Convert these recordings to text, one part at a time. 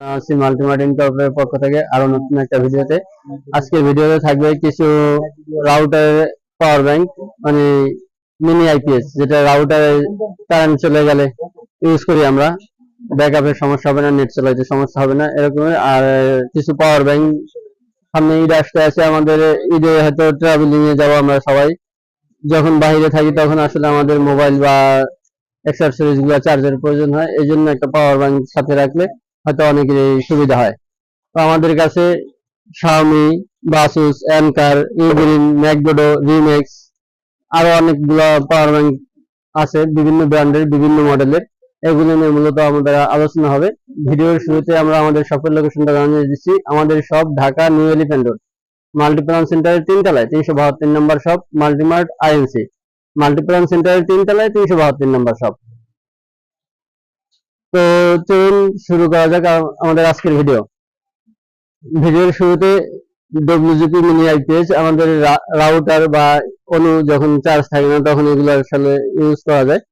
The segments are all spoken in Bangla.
আছি মাল্টিমার্ট ইনকর্পোরেটের পক্ষ থেকে আরো নতুন একটা ভিডিওতে। আজকের ভিডিওতে থাকবে কিছু রাউটার পাওয়ার ব্যাংক, মানে মিনি আইপিএস, যেটা রাউটারে কারেন্ট চলে গেলে ইউজ করি আমরা। ব্যাকআপের সমস্যা হবে না, নেট চালাইতে সমস্যা হবে না, এরকম। আর কিছু পাওয়ার ব্যাংক, সামনে ঈদ আসতে আছে আমাদের। ঈদে হয়তো ট্রাভেলিং এ যাবো আমরা সবাই, যখন বাইরে থাকি তখন আসলে আমাদের মোবাইল বা অ্যাক্সেসরিজ গুলো চার্জের প্রয়োজন হয়। এই জন্য একটা পাওয়ার ব্যাংক সাথে রাখলে হয়তো অনেকেরই সুবিধা হয়। তো আমাদের কাছে শাওমি, বাসুস, অ্যানকার, ইউগ্রিন, ম্যাকডোডো, রিমেক্স, আরো অনেকগুলো পাওয়ার ব্যাংক আছে, বিভিন্ন ব্র্যান্ডের, বিভিন্ন মডেলের। এগুলো নিয়ে মূলত আমাদের আলোচনা হবে। ভিডিওর শুরুতে আমরা আমাদের শপের লোকেশনটা জানিয়ে দিচ্ছি। আমাদের shop Dhaka new elephant road, Multiplan সেন্টারের 3 তলায় 372 নম্বর শপ, মাল্টিমার্ট আইএনসি। মাল্টিপ্লান সেন্টারের 3 তলায় 372 নম্বর শপ। তো চলুন শুরু করা যাক আমাদের আজকের ভিডিওর শুরুতে ডব্লিউজিপি মিনি আইপিএস, আমাদের রাউটার বা অনু যখন চার্জ থাকে না তখন এগুলো আসলে ইউজ করা যায়।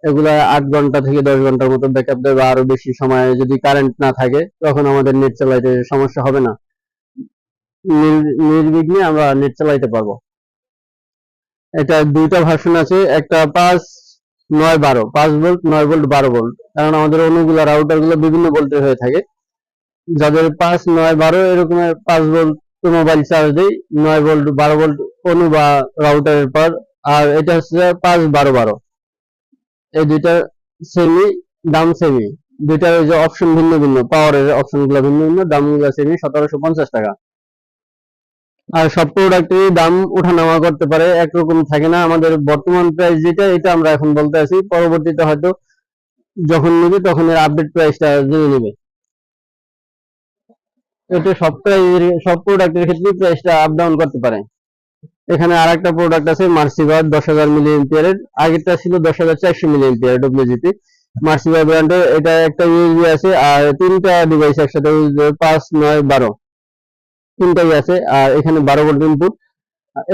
এগুলা 8 ঘন্টা থেকে 10 ঘন্টার মতো ব্যাকআপ দেয়, বা আরো বেশি সময় যদি কারেন্ট না থাকে তখন আমাদের নেট চালাইতে সমস্যা হবে না, নির্বিঘ্নে আমরা নেট চালাইতে পারবো। এটা দুইটা ভার্সন আছে, একটা 5 9 12, 5 ভোল্ট, 9 ভোল্ট, 12 ভোল্ট। কারণ আমাদের অনুগুলা রাউটার গুলো বিভিন্ন ভোল্টের হয়ে থাকে। যাদের 5 9 12 এরকমের 5 ভোল্ট মোবাইল চার্জ দেয়, 9 ভোল্ট 12 ভোল্ট অনু বা রাউটারের পর। আর এটা হচ্ছে 5 12 12। এই দুইটা সেমি, দাম সেমি। দুইটার ওই যে অপশন ভিন্ন ভিন্ন, পাওয়ারের অপশন গুলো ভিন্ন ভিন্ন, দামগুলো সেমি, 1750 টাকা। আর সব প্রোডাক্টেরই দাম ওঠানামা করতে পারে, একরকম থাকে না। আমাদের বর্তমান প্রাইস যেটা, এটা আমরা এখন বলতে আছি, পরবর্তীতে হয়তো যখন নেবে তখন এর আপডেট প্রাইসটা জেনে নেবে। এটা সব প্রোডাক্টের ক্ষেত্রে প্রাইসটা আপ ডাউন করতে পারে। এখানে আর একটা প্রোডাক্ট আছে মার্সিভার 10,000 মিলি এম্পিয়ারের। আগেরটা ছিল 10,400 মিলি এম্পিয়ার ডব্লিউজিপি মার্সিভার ব্র্যান্ডের। এটা একটা ইউএসবি আছে, আর 3টা ডিভাইস একসাথে 5 9 12 তিনটাই আছে। আর এখানে 12 ভোল্ট ইনপুট।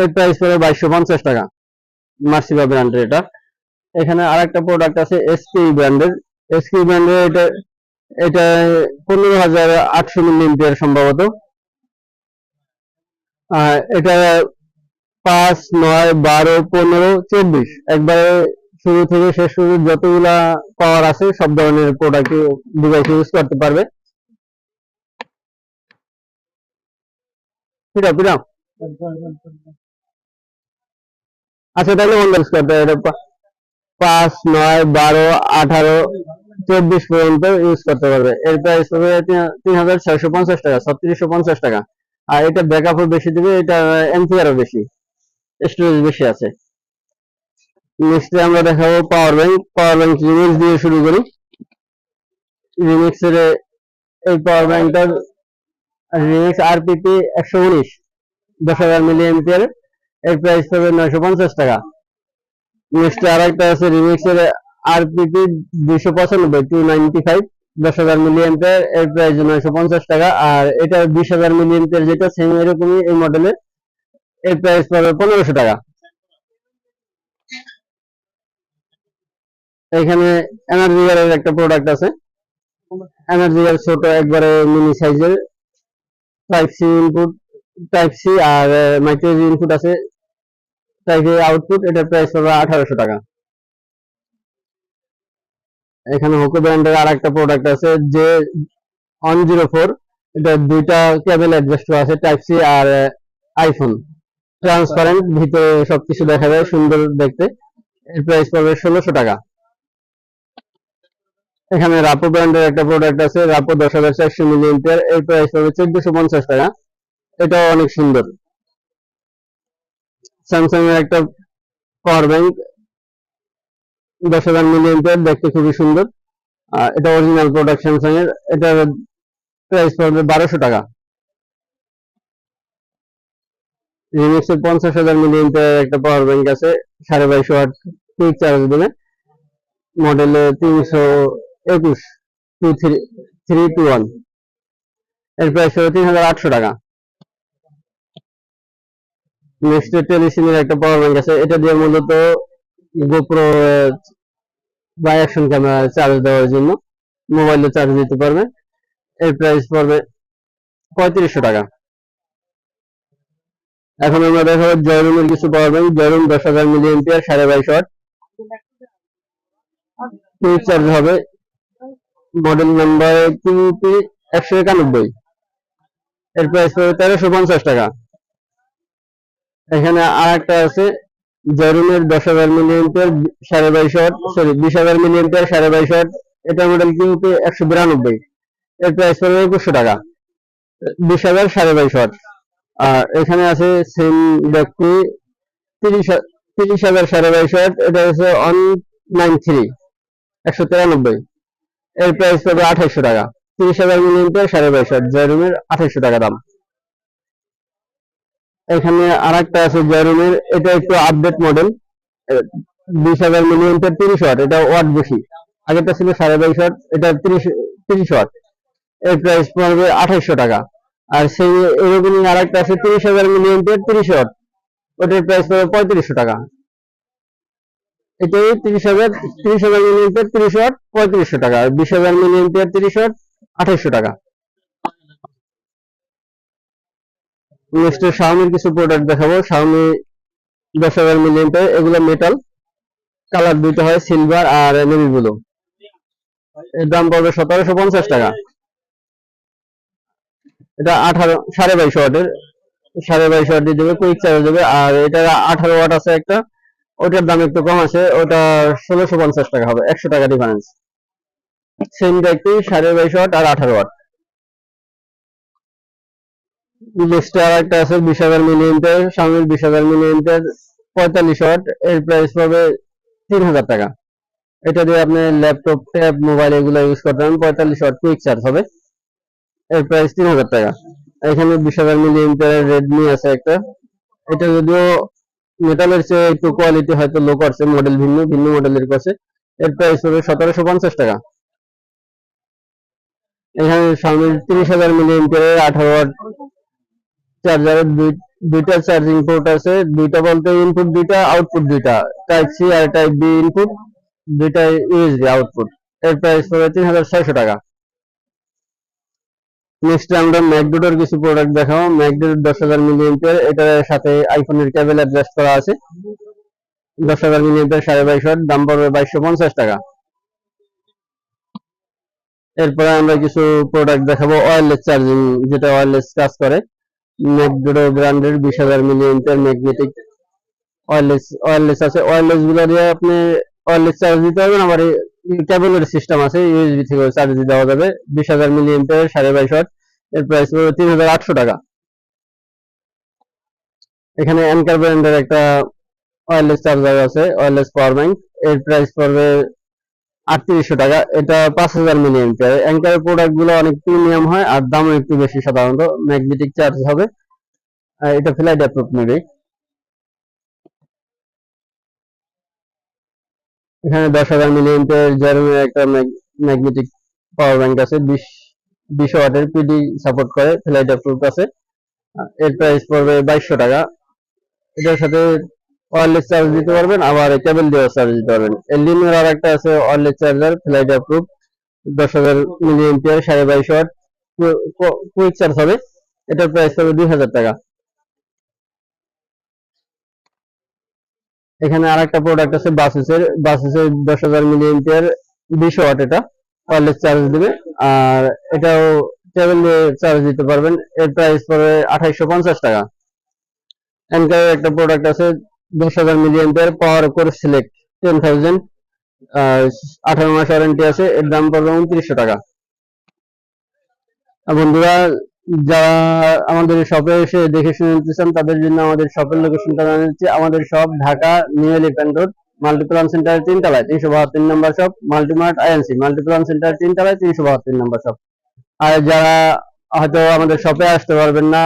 এর প্রাইস পড়ে 2250 টাকা, মার্সিভা ব্র্যান্ডের এটা। এখানে আর একটা প্রোডাক্ট আছে এসকে ব্র্যান্ডের। এসকে ব্র্যান্ডের এটা এটা 15,800 মিলি এম্পিয়ার সম্ভবত। এটা 5 9 12 15 24 একবারে শুরু থেকে শেষ পর্যন্ত যতগুলা পাওয়ার আছে সব ধরনের প্রোডাক্ট ডিভাইস ইউজ করতে পারবে। আচ্ছা, তাহলে বন্ধ করতে হবে। 5 9 12 18 24 পর্যন্ত ইউজ করতে পারবে। এর প্রাইস হবে 3,650 টাকা, 3650 টাকা। আর এটা ব্যাকআপও বেশি দিবে, এটা এম্পিয়ারও বেশি, স্টোরেজ বেশি আছে। নেক্সটে আমরা দেখাবো power bank. Power bank remix দিয়ে শুরু করি। রিমিক্সের এই পাওয়ার ব্যাংকটার রিমিক্স আরপিপি 119, 10,000 মিলি এম্পিয়ার। এর প্রাইস হবে 950 টাকা। নেক্সটে আর একটা আছে রিমিক্সের আরপিপি 295, 295, 10,000 মিলি এম্পিয়ার। এর প্রাইস 950 টাকা। আর এটা 20,000 মিলি এম্পিয়ার, যেটা সেম এরকমই এই মডেলের। এর প্রাইস পাবে 1500 টাকা। এখানে এনার্জিয়ারের একটা প্রোডাক্ট আছে, এনার্জিয়ার ছোট একবারে মিনি সাইজের, type C input, type C আর মাইক্রো ইনপুট আছে, টাইপ এ আউটপুট। এটার প্রাইস পাবে 1800 টাকা। এখানে হোকো ব্র্যান্ডের আর একটা প্রোডাক্ট আছে যে 104। এটা দুইটা কেবল অ্যাডজাস্ট আছে, টাইপ সি আর আইফোন, ট্রান্সপারেন্ট, ভিতরে সবকিছু দেখা যায়, সুন্দর দেখতে। এর প্রাইস পাবে 1600 টাকা। এখানে রাপো ব্র্যান্ডের একটা প্রোডাক্ট আছে, রাপো 10,400 মিলি এম্পিয়ার। এর প্রাইস পাবে 1450 টাকা। এটাও অনেক সুন্দর। স্যামসাং এর একটা পাওয়ার ব্যাংক 10,000 মিলি এম্পিয়ার, দেখতে খুবই সুন্দর। এটা অরিজিনাল প্রোডাক্ট স্যামসাং এর। এটার প্রাইস পড়বে 1200 টাকা। রিমিক্সের 50,000 মিলি এম্পিয়ার একটা পাওয়ার ব্যাংক আছে, 2250 ওয়াট কুইক চার্জ দেবে, মডেলে 321 321। এর প্রাইস হবে 3,800 টাকা। নেক্সট টেলিসিমের একটা পাওয়ার ব্যাংক আছে, এটা দিয়ে মূলত গোপ্রো বা অ্যাকশন ক্যামেরা চার্জ দেওয়ার জন্য, মোবাইলে চার্জ দিতে পারবে। এর প্রাইস পড়বে 3500 টাকা। এখন আমরা দেখাবো জয়রুমের কিছু power bank. Joyroom 10,000 milli ampere 22.5 watt, quick charge হবে, মডেল নাম্বার QP 191। এর প্রাইস পড়বে 1350 টাকা। এখানে আর একটা আছে জয়রুমের 10,000 মিলি এম্পিয়ার 22.5 ওয়াট, সরি 20,000 মিলি এম্পিয়ার 22.5 ওয়াট, এটা মডেল QP 192। এর প্রাইস পড়বে 2100 টাকা, 20,000 22.5 ওয়াট। আর এখানে আছে সেম ব্যক্তি 30,000 22.5 ওয়াট, এটা হচ্ছে 193 193। এর প্রাইস পড়বে 2800 টাকা, 30,000 মিলি এম্পিয়ার 22.5 ওয়াট, জয়রুমের 2800 টাকা দাম। এখানে আরেকটা আছে জয়রুমের, এটা একটু আপডেট মডেল, 20,000 মিলি এম্পিয়ার 30 ওয়াট, এটা ওয়াট বেশি, আগেরটা ছিল 22.5 ওয়াট, এটা 30 ওয়াট। এর প্রাইস পড়বে 2800 টাকা। আর সেই এরকমই আরেকটা আছে 30,000 মিলি এম্পিয়ার 30 ওয়াট, ওটার প্রাইস পড়বে 3500 টাকা। এটাই 30,000 মিলি এম্পিয়ার 30 ওয়াট 3500 টাকা, আর 20,000 মিলি এম্পিয়ার 30 ওয়াট 2800 টাকা। নেক্সট শাওমির কিছু প্রোডাক্ট দেখাবো। শাওমি 10,000 মিলি এম্পিয়ার, এগুলো মেটাল, কালার দুইটা হয় সিলভার আর নেভি ব্লু। এর দাম পড়বে 1750 টাকা। এটা 22.5 ওয়াটের, 22.5 ওয়াট দিয়ে দেবে, কুইক চার্জ দেবে। আর এটা 18 ওয়াট আছে একটা, ওটার দাম একটু কম আছে, ওটা 1650 টাকা হবে, 100 টাকা ডিফারেন্স। সেম দেখতে 22.5 ওয়াট আর 18 ওয়াট। নেক্সট আর একটা আছে 20,000 মিলি এম্পিয়ার, শাওমির 20,000 মিলি এম্পিয়ার 45 ওয়াট, এর প্রাইস পড়বে 3000 টাকা। এটা দিয়ে আপনি ল্যাপটপ, ট্যাব, মোবাইল এগুলো ইউজ করতে পারেন। 45 ওয়াট কুইক চার্জ হবে, এর প্রাইস 3000 টাকা। এখানে 20,000 মিলি এম্পিয়ার রেডমি আছে একটা, এটা যদিও মেটালের চেয়ে একটু কোয়ালিটি হয়তো লো করছে, মডেল ভিন্ন ভিন্ন মডেলের করছে, এর প্রাইস হবে 1750 টাকা। এখানে শাওমির 30,000 মিলি এম্পিয়ারের 18 ওয়াট চার্জারের দুইটা চার্জিং পোর্ট আছে, দুইটা বলতে ইনপুট দুইটা, আউটপুট দুইটা, টাইপ সি আর টাইপ বি ইনপুট, দুইটা ইউএসবি আউটপুট। এর প্রাইস পড়বে 3600 টাকা। নেক্সট আমরা ম্যাকডোর কিছু প্রোডাক্ট দেখাবো। ম্যাকডোর 10,000 মিলি এম্পিয়ার, এটার সাথে আইফোনের কেবল অ্যাডজাস্ট করা আছে, 10,000 মিলি এম্পিয়ার 22.5 ওয়াট, দাম পড়বে 2250 টাকা। এরপরে আমরা কিছু প্রোডাক্ট দেখাবো ওয়্যারলেস চার্জিং, যেটা ওয়্যারলেস কাজ করে। ম্যাকডোর ব্র্যান্ডের 20,000 মিলি এম্পিয়ার ম্যাগনেটিক ওয়্যারলেস আছে, ওয়্যারলেস গুলো দিয়ে আপনি ওয়্যারলেস চার্জ দিতে পারবেন, আবার কেবলের সিস্টেম আছে, ইউএসবি থেকে চার্জ দেওয়া যাবে। 20,000 মিলি এম্পিয়ার 22.5 ওয়াট, এর প্রাইস পড়বে 3800 টাকা। এখানে অ্যানকার ব্র্যান্ডের একটা ওয়্যারলেস চার্জার আছে, ওয়্যারলেস পাওয়ার ব্যাংক, এর প্রাইস পড়বে 3800 টাকা। এটা 5000 মিলি এম্পিয়ার। অ্যানকারের প্রোডাক্ট গুলো অনেক প্রিমিয়াম হয় আর দামও একটু বেশি, সাধারণত ম্যাগনেটিক চার্জ হবে, এটা ফ্লাইট অ্যাপ্রুভ নেবে। এখানে 10,000 মিলি এম্পিয়ার জেরমের একটা ম্যাগনেটিক পাওয়ার ব্যাংক আছে, 20 ওয়াটের, পিডি সাপোর্ট করে, ফ্লাইট অ্যাপ্রুভ আছে, এর প্রাইস পড়বে 2200 টাকা। এটার সাথে ওয়্যারলেস চার্জ দিতে পারবেন, আবার কেবল দিয়ে চার্জ দিতে পারবেন। লিনোর আর একটা আছে wireless charger, flight approve, 10,000 milli ampere 22.5 watt, quick charge হবে, এটার প্রাইস পড়বে 2000 টাকা। এখানে আর একটা প্রোডাক্ট আছে বাসেসের 10,000 মিলি এম্পিয়ার 20 ওয়াট, এটা ওয়্যারলেস চার্জ দিবে, আর এটাও কেবল দিয়ে চার্জ দিতে পারবেন, এর প্রাইস পড়বে 2850 টাকা। অ্যানকারের একটা প্রোডাক্ট আছে 10,000 মিলি এম্পিয়ার পাওয়ার কোর সিলেক্ট 10,000, 18 মাস ওয়ারেন্টি আছে, এর দাম পড়বে 2900 টাকা। বন্ধুরা, যারা আমাদের শপে এসে দেখে শুনে নিতে চান তাদের জন্য আমাদের শপের লোকেশনটা জানাচ্ছি। আমাদের shop Dhaka new elephant road, Multiplan Center 3 তলায় 372 নম্বর shop, Multimart INC, Multiplan Center 3 তলায় 372 নম্বর শপ। আর যারা হয়তো আমাদের শপে আসতে পারবেন না,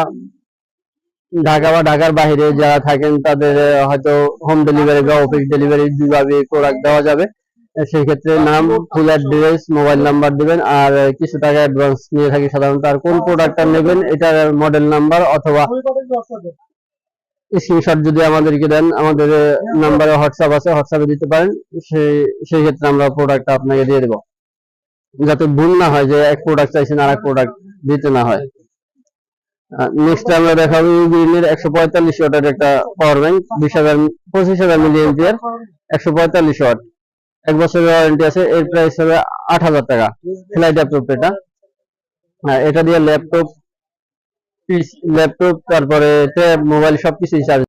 ঢাকা বা ঢাকার বাইরে যারা থাকেন, তাদের হয়তো হোম ডেলিভারি বা অফিস ডেলিভারি দুইভাবে প্রোডাক্ট দেওয়া যাবে। সেই ক্ষেত্রে নাম, ফুল অ্যাড্রেস, মোবাইল নাম্বার দিবেন, আর কিছু টাকা অ্যাডভান্স নিয়ে থাকি সাধারণত। আর কোন প্রোডাক্টটা নেবেন এটার মডেল নাম্বার অথবা স্ক্রিনশট যদি আমাদেরকে দেন, আমাদের নাম্বারে হোয়াটসঅ্যাপ আছে, হোয়াটসঅ্যাপে দিতে পারেন, সেই ক্ষেত্রে আমরা প্রোডাক্টটা আপনাকে দিয়ে দেবো। যাতে ভুল না হয় যে এক প্রোডাক্ট চাইছেন আর এক প্রোডাক্ট দিতে না হয়। নেক্সট আমরা দেখাবো গ্রিনের 145 ওয়াটের একটা power bank 25,000 milli ampere 145 watt, 1 বছরের ওয়ারেন্টি আছে। এর প্রাইস হবে 8,000 টাকা। ফ্লাইট অ্যাপ্রুভ এটা। এটা দিয়ে ল্যাপটপ তারপরে ট্যাব মোবাইল সবকিছু চার্জ